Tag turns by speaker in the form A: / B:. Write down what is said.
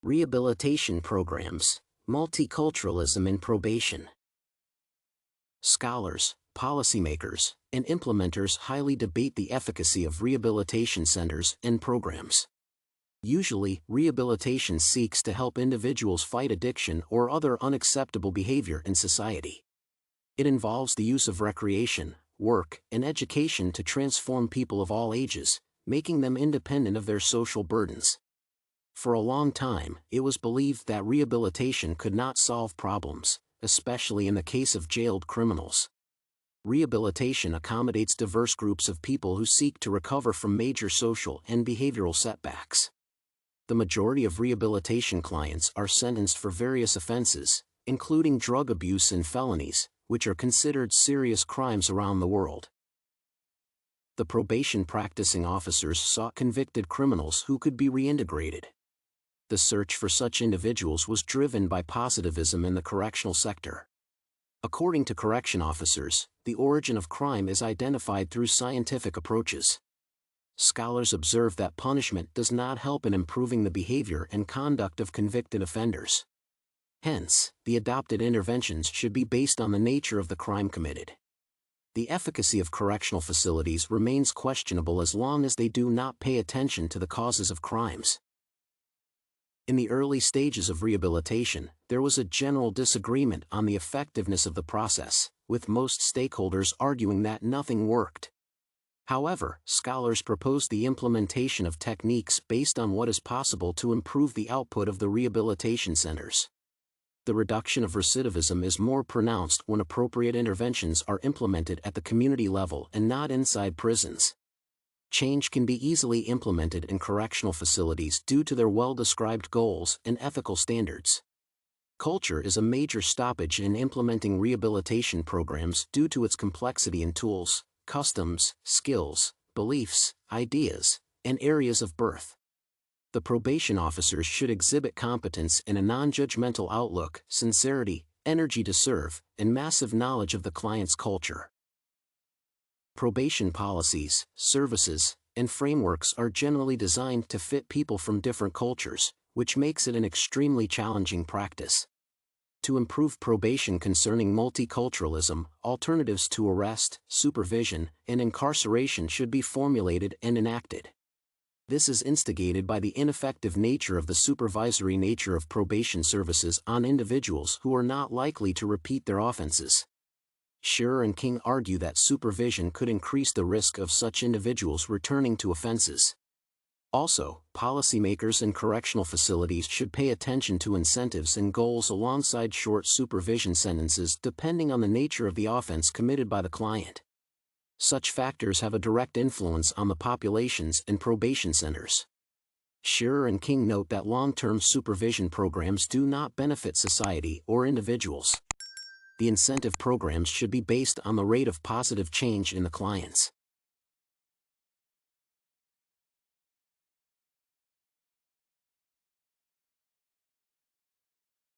A: Rehabilitation programs, multiculturalism in probation. Scholars, policymakers, and implementers highly debate the efficacy of rehabilitation centers and programs. Usually, rehabilitation seeks to help individuals fight addiction or other unacceptable behavior in society. It involves the use of recreation, work, and education to transform people of all ages, making them independent of their social burdens. For a long time, it was believed that rehabilitation could not solve problems, especially in the case of jailed criminals. Rehabilitation accommodates diverse groups of people who seek to recover from major social and behavioral setbacks. The majority of rehabilitation clients are sentenced for various offenses, including drug abuse and felonies, which are considered serious crimes around the world. The probation practicing officers sought convicted criminals who could be reintegrated. The search for such individuals was driven by positivism in the correctional sector. According to correction officers, the origin of crime is identified through scientific approaches. Scholars observe that punishment does not help in improving the behavior and conduct of convicted offenders. Hence, the adopted interventions should be based on the nature of the crime committed. The efficacy of correctional facilities remains questionable as long as they do not pay attention to the causes of crimes. In the early stages of rehabilitation, there was a general disagreement on the effectiveness of the process, with most stakeholders arguing that nothing worked. However, scholars proposed the implementation of techniques based on what is possible to improve the output of the rehabilitation centers. The reduction of recidivism is more pronounced when appropriate interventions are implemented at the community level and not inside prisons. Change can be easily implemented in correctional facilities due to their well-described goals and ethical standards. Culture is a major stoppage in implementing rehabilitation programs due to its complexity in tools, customs, skills, beliefs, ideas, and areas of birth. The probation officers should exhibit competence and a non-judgmental outlook, sincerity, energy to serve, and massive knowledge of the client's culture. Probation policies, services, and frameworks are generally designed to fit people from different cultures, which makes it an extremely challenging practice. To improve probation concerning multiculturalism, alternatives to arrest, supervision, and incarceration should be formulated and enacted. This is instigated by the ineffective nature of the supervisory nature of probation services on individuals who are not likely to repeat their offenses. Shearer and King argue that supervision could increase the risk of such individuals returning to offenses. Also, policymakers in correctional facilities should pay attention to incentives and goals alongside short supervision sentences depending on the nature of the offense committed by the client. Such factors have a direct influence on the populations and probation centers. Shearer and King note that long-term supervision programs do not benefit society or individuals. The incentive programs should be based on the rate of positive change in the clients.